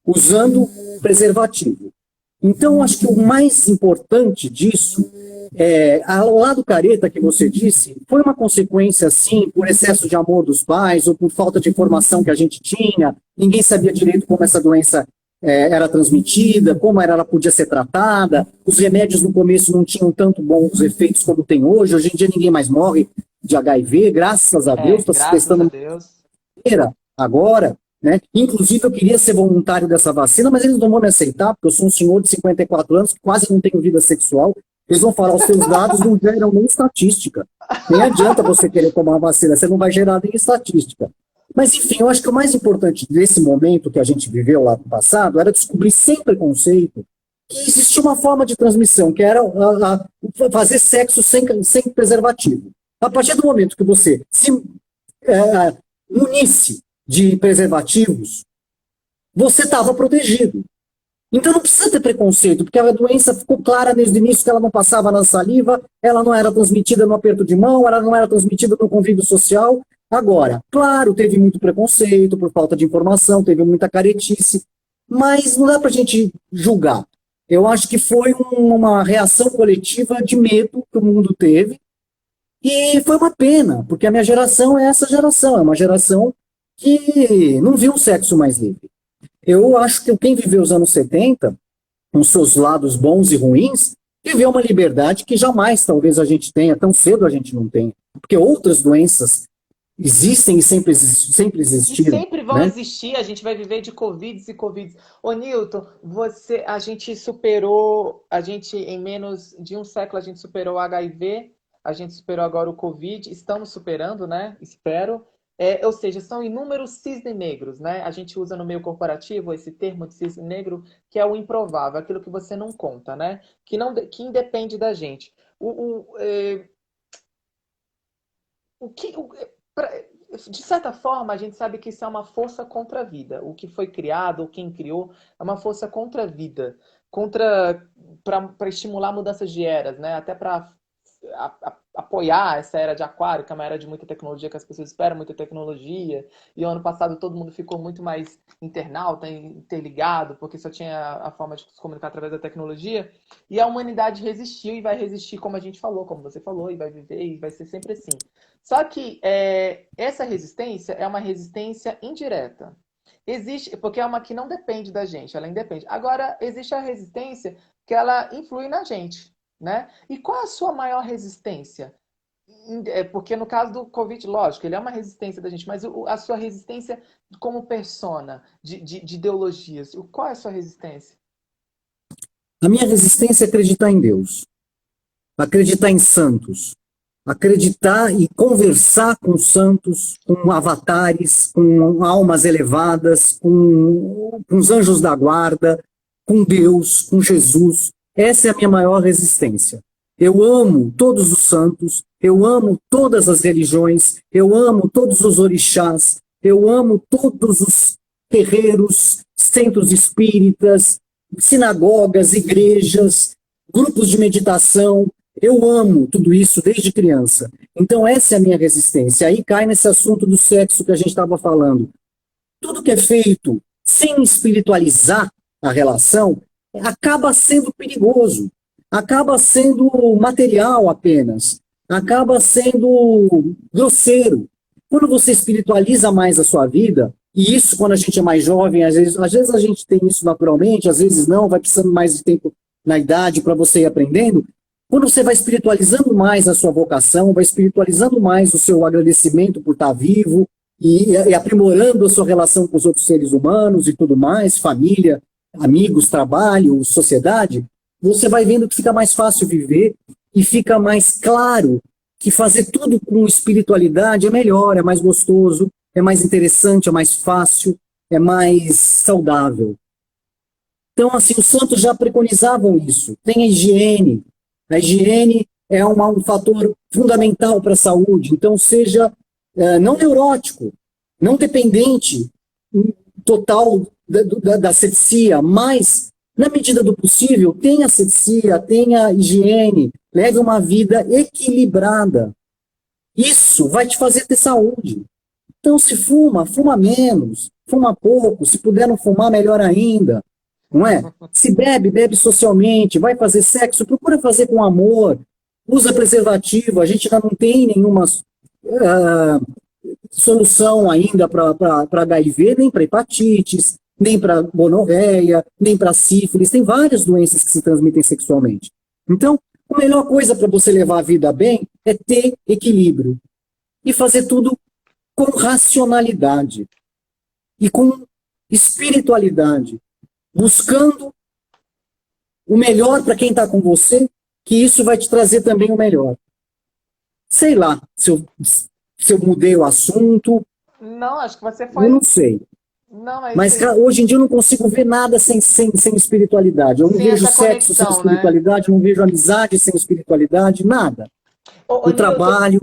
usando preservativo. Então, acho que o mais importante disso ao lado careta que você disse, foi uma consequência, sim, por excesso de amor dos pais ou por falta de informação que a gente tinha. Ninguém sabia direito como essa doença era transmitida, como ela podia ser tratada. Os remédios no começo não tinham tanto bons efeitos como tem hoje. Hoje em dia ninguém mais morre de HIV, graças a Deus, está se Graças a testando Deus. agora, né? Inclusive, eu queria ser voluntário dessa vacina, mas eles não vão me aceitar, porque eu sou um senhor de 54 anos que quase não tenho vida sexual. Eles vão falar, os seus dados não geram nem estatística. Nem adianta você querer tomar a vacina, você não vai gerar nem estatística. Mas, enfim, eu acho que o mais importante desse momento que a gente viveu lá no passado era descobrir sem preconceito que existia uma forma de transmissão, que era fazer sexo sem preservativo. A partir do momento que você se munisse de preservativos, você estava protegido. Então não precisa ter preconceito, porque a doença ficou clara desde o início que ela não passava na saliva, ela não era transmitida no aperto de mão, ela não era transmitida no convívio social. Agora, claro, teve muito preconceito por falta de informação, teve muita caretice, mas não dá para a gente julgar. Eu acho que foi uma reação coletiva de medo que o mundo teve, e foi uma pena, porque a minha geração é essa geração, é uma geração que não viu o sexo mais livre. Eu acho que quem viveu os anos 70, com seus lados bons e ruins, viveu uma liberdade que jamais talvez a gente tenha, tão cedo a gente não tenha. Porque outras doenças existem e sempre E existiram, sempre vão né? existir, a gente vai viver de Covids e Covids. Ô, Newton, a gente superou, a gente em menos de um século, a gente superou o HIV, a gente superou agora o Covid, estamos superando, né? Espero. Ou seja, são inúmeros cisne negros, né? A gente usa no meio corporativo esse termo de cisne negro, que é o improvável, aquilo que você não conta, né? Que independe da gente. O que, o, pra, de certa forma, a gente sabe que isso é uma força contra a vida. O que foi criado, ou quem criou, é uma força contra a vida, contra para estimular mudanças de eras, né? Até para apoiar essa era de aquário, que é uma era de muita tecnologia, que as pessoas esperam muita tecnologia. E o ano passado todo mundo ficou muito mais internauta, interligado, porque só tinha a forma de se comunicar através da tecnologia. E a humanidade resistiu e vai resistir, como a gente falou, como você falou, e vai viver e vai ser sempre assim. Só que essa resistência é uma resistência indireta. Existe, porque é uma que não depende da gente, ela independe. Agora, existe a resistência que ela influi na gente, né? E qual é a sua maior resistência? Porque no caso do Covid, lógico, ele é uma resistência da gente, mas a sua resistência como persona, de ideologias, qual é a sua resistência? A minha resistência é acreditar em Deus, acreditar em santos, acreditar e conversar com santos, com avatares, com almas elevadas, com os anjos da guarda, com Deus, com Jesus. Essa é a minha maior resistência. Eu amo todos os santos, eu amo todas as religiões, eu amo todos os orixás, eu amo todos os terreiros, centros espíritas, sinagogas, igrejas, grupos de meditação. Eu amo tudo isso desde criança. Então essa é a minha resistência. Aí cai nesse assunto do sexo que a gente estava falando. Tudo que é feito sem espiritualizar a relação acaba sendo perigoso, acaba sendo material apenas, acaba sendo grosseiro. Quando você espiritualiza mais a sua vida, e isso quando a gente é mais jovem, às vezes a gente tem isso naturalmente, às vezes não, vai precisando mais de tempo na idade para você ir aprendendo. Quando você vai espiritualizando mais a sua vocação, vai espiritualizando mais o seu agradecimento por estar vivo e aprimorando a sua relação com os outros seres humanos e tudo mais, família, amigos, trabalho, sociedade, você vai vendo que fica mais fácil viver e fica mais claro que fazer tudo com espiritualidade é melhor, é mais gostoso, é mais interessante, é mais fácil, é mais saudável. Então, assim, os santos já preconizavam isso. Tem a higiene. A higiene é um fator fundamental para a saúde. Então, seja não neurótico, não dependente total da asepsia, mas, na medida do possível, tenha asepsia, tenha higiene, leve uma vida equilibrada. Isso vai te fazer ter saúde. Então, se fuma, fuma menos, fuma pouco, se puder não fumar, melhor ainda. Não é? Se bebe, bebe socialmente, vai fazer sexo, procura fazer com amor, usa preservativo, a gente ainda não tem nenhuma solução ainda para HIV, nem para hepatites, nem para gonorreia, nem para sífilis, tem várias doenças que se transmitem sexualmente. Então, a melhor coisa para você levar a vida bem é ter equilíbrio e fazer tudo com racionalidade e com espiritualidade, buscando o melhor para quem está com você, que isso vai te trazer também o melhor. Sei lá se eu mudei o assunto. Não, acho que você foi... Eu não sei. Não, mas hoje em dia eu não consigo ver nada sem espiritualidade. Eu não vejo sexo sem espiritualidade, não vejo amizade sem espiritualidade, nada. O trabalho...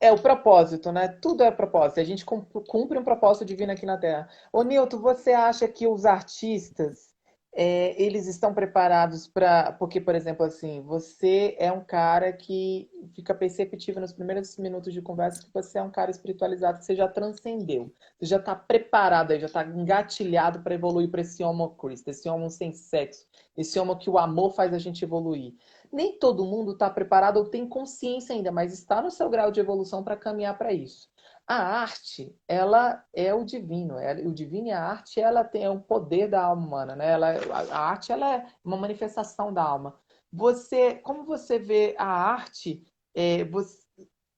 É o propósito, né? Tudo é propósito. A gente cumpre um propósito divino aqui na Terra. Ô, Nilton, você acha que os artistas, eles estão preparados para... Porque, por exemplo, assim, você é um cara que fica perceptível nos primeiros minutos de conversa que você é um cara espiritualizado, que você já transcendeu. Você já está preparado aí, já está engatilhado para evoluir para esse Homo Christi, esse Homo sem sexo, esse Homo que o amor faz a gente evoluir. Nem todo mundo está preparado ou tem consciência ainda, mas está no seu grau de evolução para caminhar para isso. A arte, ela é o divino. O divino e a arte, ela tem o poder da alma humana, né? A arte, ela é uma manifestação da alma. Como você vê a arte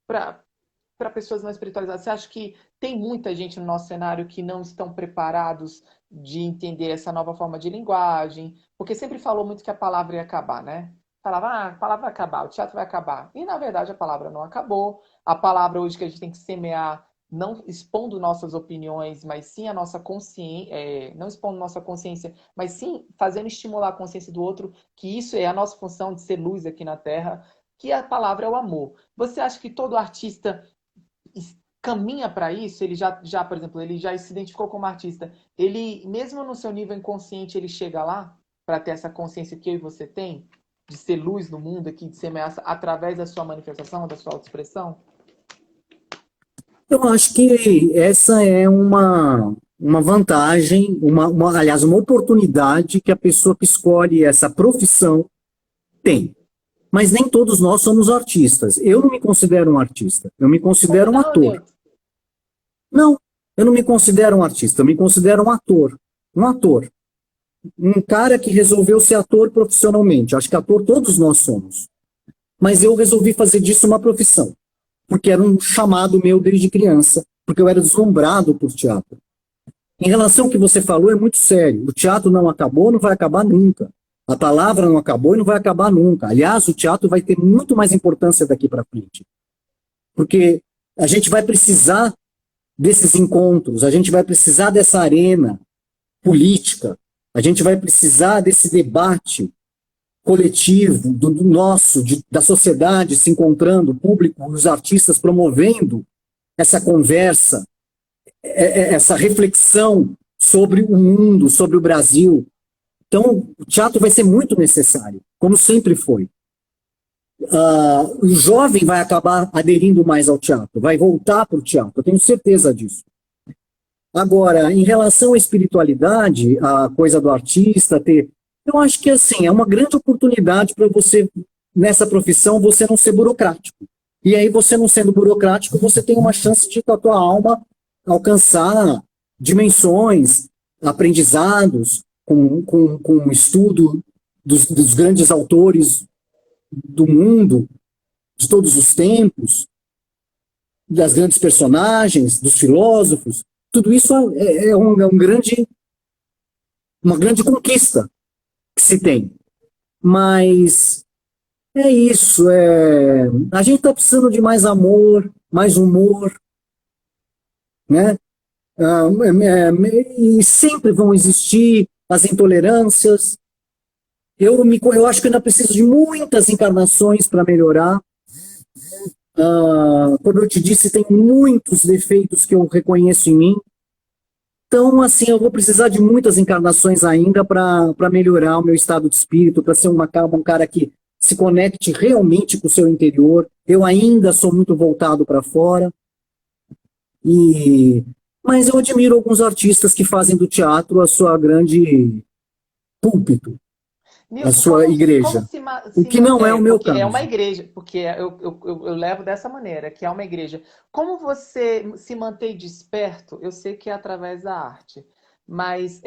para pessoas não espiritualizadas? Você acha que tem muita gente no nosso cenário que não estão preparados de entender essa nova forma de linguagem? Porque sempre falou muito que a palavra ia acabar, né? Falava, a palavra vai acabar, o teatro vai acabar. E, na verdade, a palavra não acabou. A palavra hoje que a gente tem que semear, não expondo nossas opiniões, mas sim a nossa consciência, não expondo nossa consciência, mas sim fazendo estimular a consciência do outro, que isso é a nossa função de ser luz aqui na Terra, que a palavra é o amor. Você acha que todo artista caminha para isso? Ele já, por exemplo, ele já se identificou como artista. Ele, mesmo no seu nível inconsciente, ele chega lá para ter essa consciência que eu e você tem? De ser luz no mundo aqui, de semear através da sua manifestação, da sua autoexpressão? Eu acho que essa é uma vantagem, aliás, uma oportunidade que a pessoa que escolhe essa profissão tem. Mas nem todos nós somos artistas. Eu não me considero um artista, eu me considero um ator. Não, eu não me considero um artista, eu me considero um ator. Um ator. Um cara que resolveu ser ator profissionalmente. Acho que ator todos nós somos. Mas eu resolvi fazer disso uma profissão. Porque era um chamado meu desde criança. Porque eu era deslumbrado por teatro. Em relação ao que você falou, é muito sério. O teatro não acabou, não vai acabar nunca. A palavra não acabou e não vai acabar nunca. Aliás, o teatro vai ter muito mais importância daqui para frente. Porque a gente vai precisar desses encontros, a gente vai precisar dessa arena política, a gente vai precisar desse debate coletivo, do nosso, da sociedade se encontrando, o público, os artistas promovendo essa conversa, essa reflexão sobre o mundo, sobre o Brasil. Então, o teatro vai ser muito necessário, como sempre foi. O jovem vai acabar aderindo mais ao teatro, vai voltar para o teatro, eu tenho certeza disso. Agora, em relação à espiritualidade, a coisa do artista eu acho que assim, é uma grande oportunidade para você, nessa profissão, você não ser burocrático. E aí você não sendo burocrático, você tem uma chance de, com a tua alma, alcançar dimensões, aprendizados, com o estudo dos grandes autores do mundo, de todos os tempos, das grandes personagens, dos filósofos. Tudo isso uma grande conquista que se tem. Mas é isso. A gente está precisando de mais amor, mais humor, né? E sempre vão existir as intolerâncias. Eu acho que ainda preciso de muitas encarnações para melhorar. Como eu te disse, tem muitos defeitos que eu reconheço em mim. Então, assim, eu vou precisar de muitas encarnações ainda para melhorar o meu estado de espírito, para ser um cara que se conecte realmente com o seu interior. Eu ainda sou muito voltado para fora. Mas eu admiro alguns artistas que fazem do teatro a sua grande púlpito, a Nilson, sua igreja. O que não é o meu caso. É uma igreja, porque eu levo dessa maneira, que é uma igreja. Como você se mantém desperto? Eu sei que é através da arte, mas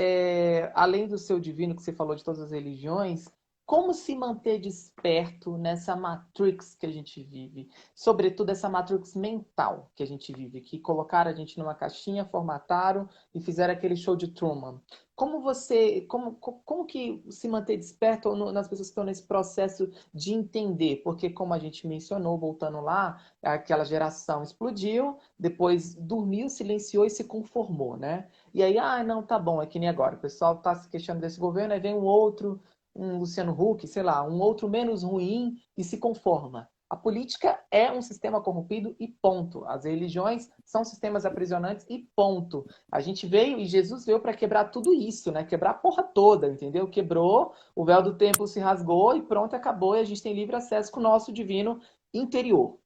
além do seu divino, que você falou de todas as religiões, como se manter desperto nessa matrix que a gente vive? Sobretudo essa matrix mental que a gente vive, que colocaram a gente numa caixinha, formataram e fizeram aquele show de Truman. Como que se manter desperto nas pessoas que estão nesse processo de entender? Porque, como a gente mencionou, voltando lá, aquela geração explodiu, depois dormiu, silenciou e se conformou, né? E aí, não, tá bom, é que nem agora. O pessoal está se queixando desse governo, aí vem um outro, um Luciano Huck, sei lá, um outro menos ruim e se conforma. A política é um sistema corrompido e ponto. As religiões são sistemas aprisionantes e ponto. A gente veio e Jesus veio para quebrar tudo isso, né? Quebrar a porra toda, entendeu? Quebrou, o véu do templo se rasgou e pronto, acabou. E a gente tem livre acesso com o nosso divino interior.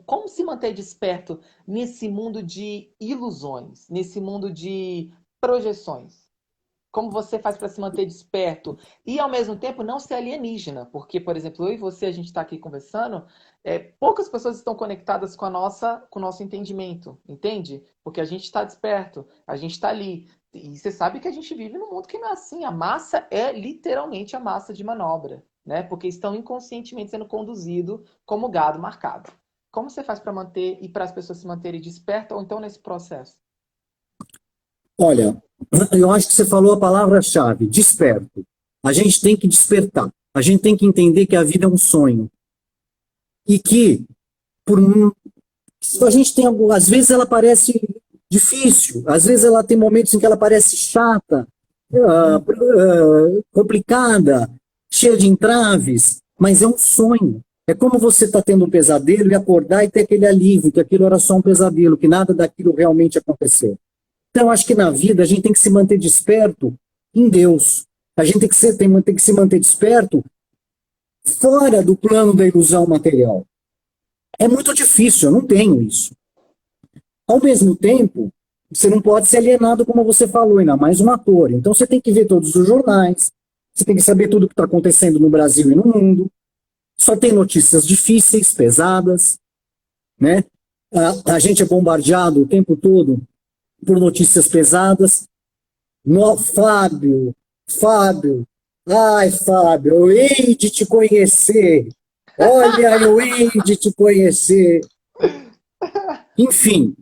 Como se manter desperto nesse mundo de ilusões, nesse mundo de projeções? Como você faz para se manter desperto e, ao mesmo tempo, não ser alienígena? Porque, por exemplo, eu e você, a gente está aqui conversando, poucas pessoas estão conectadas com o nosso entendimento, entende? Porque a gente está desperto, a gente está ali. E você sabe que a gente vive num mundo que não é assim. A massa é literalmente a massa de manobra, né? Porque estão inconscientemente sendo conduzidos como gado marcado. Como você faz para manter e para as pessoas se manterem despertas ou então nesse processo? Olha, eu acho que você falou a palavra-chave, desperto. A gente tem que despertar. A gente tem que entender que a vida é um sonho. E que, a gente tem, às vezes ela parece difícil, às vezes ela tem momentos em que ela parece chata, complicada, cheia de entraves, mas é um sonho. É como você está tendo um pesadelo e acordar e ter aquele alívio, que aquilo era só um pesadelo, que nada daquilo realmente aconteceu. Então, acho que na vida a gente tem que se manter desperto em Deus. A gente tem que se manter desperto fora do plano da ilusão material. É muito difícil, eu não tenho isso. Ao mesmo tempo, você não pode ser alienado, como você falou, ainda mais um ator. Então, você tem que ver todos os jornais, você tem que saber tudo o que está acontecendo no Brasil e no mundo. Só tem notícias difíceis, pesadas, né? A gente é bombardeado o tempo todo por notícias pesadas. Fábio, ai Fábio, eu hei de te conhecer, olha, eu hei de te conhecer. Enfim,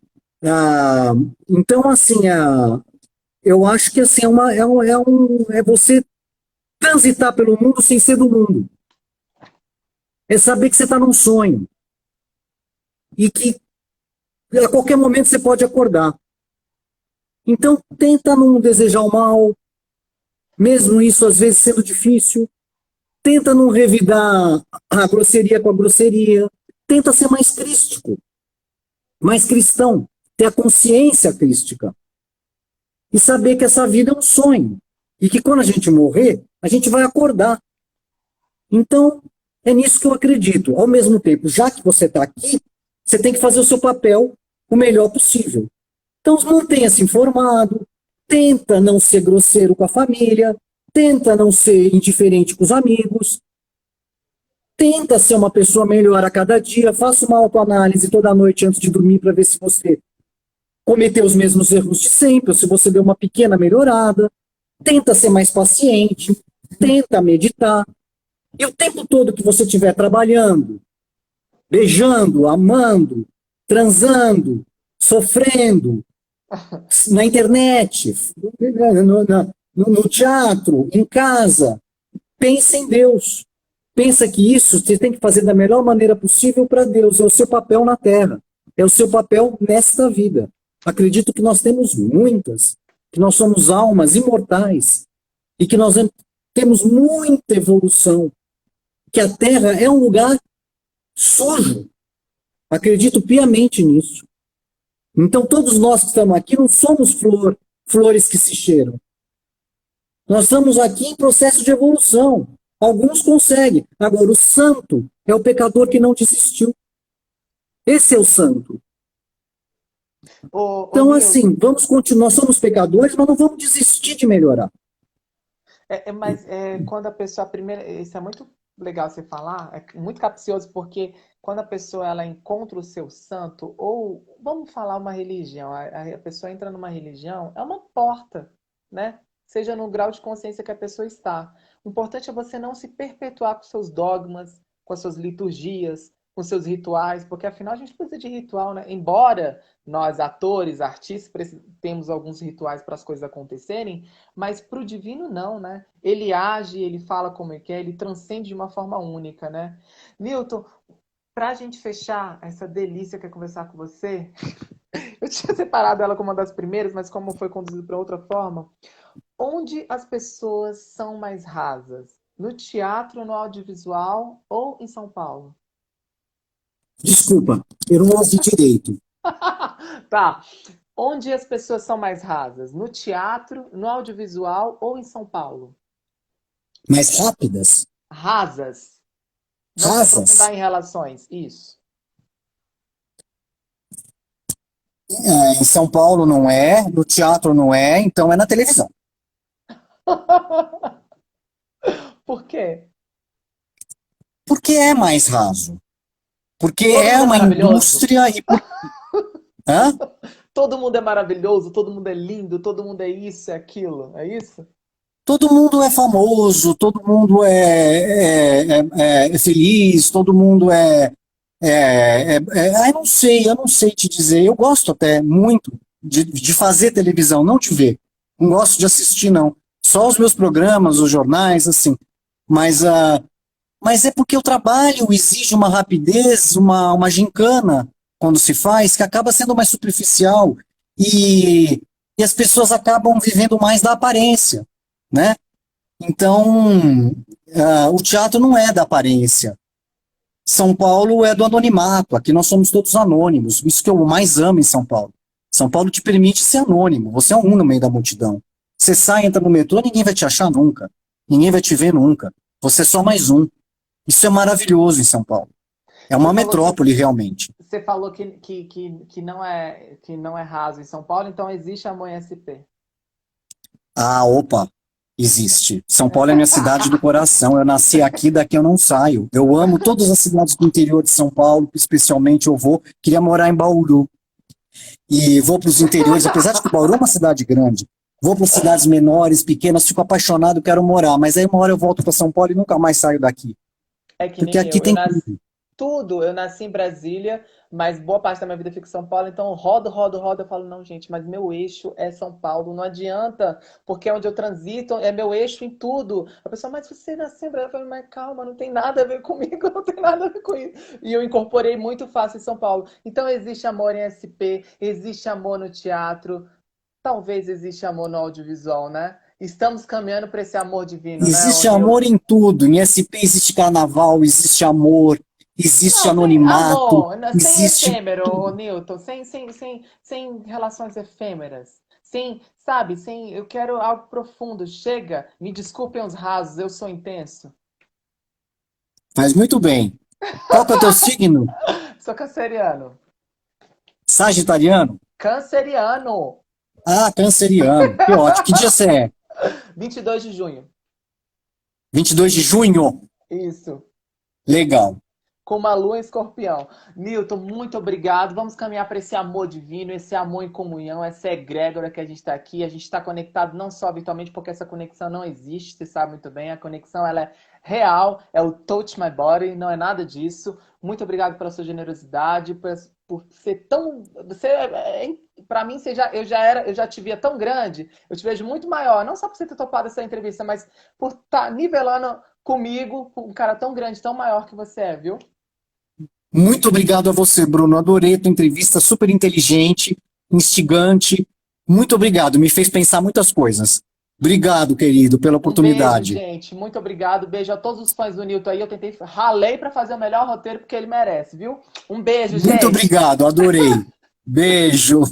então assim, eu acho que assim, é você transitar pelo mundo sem ser do mundo. É saber que você está num sonho. E que a qualquer momento você pode acordar. Então, tenta não desejar o mal, mesmo isso às vezes sendo difícil. Tenta não revidar a grosseria com a grosseria. Tenta ser mais crístico, mais cristão, ter a consciência crística. E saber que essa vida é um sonho. E que quando a gente morrer, a gente vai acordar. Então, é nisso que eu acredito. Ao mesmo tempo, já que você está aqui, você tem que fazer o seu papel o melhor possível. Então, mantenha-se informado, tenta não ser grosseiro com a família, tenta não ser indiferente com os amigos, Tenta ser uma pessoa melhor a cada dia, faça uma autoanálise toda noite antes de dormir para ver se você cometeu os mesmos erros de sempre, ou se você deu uma pequena melhorada. Tenta ser mais paciente, tenta meditar. E o tempo todo que você estiver trabalhando, beijando, amando, transando, sofrendo, na internet, no teatro, em casa, pense em Deus. Pensa que isso você tem que fazer da melhor maneira possível para Deus. É o seu papel na Terra. É o seu papel nesta vida. Acredito que nós temos muitas, que nós somos almas imortais e que nós temos muita evolução. Que a Terra é um lugar sujo. Acredito piamente nisso. Então todos nós que estamos aqui não somos flores que se cheiram. Nós estamos aqui em processo de evolução. Alguns conseguem. Agora, o santo é o pecador que não desistiu. Esse é o santo. Então, assim, vamos continuar. Somos pecadores, mas não vamos desistir de melhorar. Mas quando a pessoa, isso é muito legal você falar, é muito capcioso, porque quando a pessoa ela encontra o seu santo, ou vamos falar uma religião, a pessoa entra numa religião, é uma porta, né? Seja no grau de consciência que a pessoa está. O importante é você não se perpetuar com seus dogmas, com as suas liturgias, com seus rituais, porque afinal a gente precisa de ritual, né? Embora nós, atores, artistas, temos alguns rituais para as coisas acontecerem, mas para o divino não, né? Ele age, ele fala como ele quer, ele transcende de uma forma única, né? Newton, para a gente fechar essa delícia que é conversar com você, eu tinha separado ela como uma das primeiras, mas como foi conduzido para outra forma, onde as pessoas são mais rasas? No teatro, no audiovisual ou em São Paulo? Desculpa, eu não ouvi direito. Tá. Onde as pessoas são mais rasas? No teatro, no audiovisual ou em São Paulo? Mais rápidas? Rasas. Não se Rasas? aprofundar em relações. Isso. Em São Paulo não é, no teatro não é, então é na televisão. Por quê? Porque é mais raso. Porque Todo é mundo é uma maravilhoso. indústria e... Hã? Todo mundo é maravilhoso, todo mundo é lindo, todo mundo é isso, é aquilo. É isso? Todo mundo é famoso, todo mundo é feliz, todo mundo eu não sei te dizer. Eu gosto até muito de fazer televisão, não de ver. Não gosto de assistir, não. Só os meus programas, os jornais, assim. Mas, mas é porque o trabalho exige uma rapidez, uma gincana, quando se faz, que acaba sendo mais superficial. E as pessoas acabam vivendo mais da aparência, né? Então, o teatro não é da aparência. São Paulo é do anonimato. Aqui nós somos todos anônimos. Isso que eu mais amo em São Paulo. São Paulo te permite ser anônimo. Você é um no meio da multidão. Você sai, entra no metrô, ninguém vai te achar nunca. Ninguém vai te ver nunca. Você é só mais um. Isso é maravilhoso em São Paulo. É uma metrópole, realmente. Você falou que não é raso em São Paulo, então existe Amor em SP. Ah, opa, existe. São Paulo é minha cidade do coração. Eu nasci aqui, daqui eu não saio. Eu amo todas as cidades do interior de São Paulo, especialmente eu queria morar em Bauru. E vou para os interiores, apesar de que Bauru é uma cidade grande. Vou para cidades menores, pequenas, fico apaixonado, quero morar. Mas aí uma hora eu volto para São Paulo e nunca mais saio daqui. É que Porque nem aqui eu. tem tudo. Eu nasci em Brasília, mas boa parte da minha vida fica em São Paulo, então eu rodo, rodo, rodo, eu falo, não, gente, mas meu eixo é São Paulo, não adianta, porque é onde eu transito, é meu eixo em tudo. A pessoa, mas você nasceu em Brasília, eu falo, mas calma, não tem nada a ver comigo, não tem nada a ver com isso. E eu incorporei muito fácil em São Paulo. Então existe amor em SP, existe amor no teatro, talvez existe amor no audiovisual, né? Estamos caminhando para esse amor divino, né, Existe amor Nilton? em tudo. Em SP existe carnaval, existe amor, existe Não, sem anonimato, amor, sem existe efêmero, ô tudo. Newton, sem relações efêmeras. Sem, sabe, sem, eu quero algo profundo. Chega, me desculpem os rasos, eu sou intenso. Mas muito bem. Qual que é o teu signo? Sou canceriano. Sagitariano? Canceriano! Ah, canceriano. Que ótimo. Que dia você é? 22 de junho. 22 de junho? Isso. Legal. Com uma lua em escorpião. Newton, muito obrigado. Vamos caminhar para esse amor divino, esse amor em comunhão, essa egrégora que a gente está aqui. A gente está conectado não só virtualmente, porque essa conexão não existe, você sabe muito bem. A conexão ela é real, é o touch my body, não é nada disso. Muito obrigado pela sua generosidade, por ser tão. Você, para mim, eu já te via tão grande, eu te vejo muito maior, não só por você ter topado essa entrevista, mas por estar nivelando comigo, um cara tão grande, tão maior que você é, viu? Muito obrigado a você, Bruno. Adorei a tua entrevista, super inteligente, instigante. Muito obrigado, me fez pensar muitas coisas. Obrigado, querido, pela Um beijo, oportunidade. gente. Muito obrigado. Beijo a todos os fãs do Newton aí. Eu tentei, ralei para fazer o melhor roteiro porque ele merece, viu? Um beijo, Muito gente. obrigado, adorei. Beijo.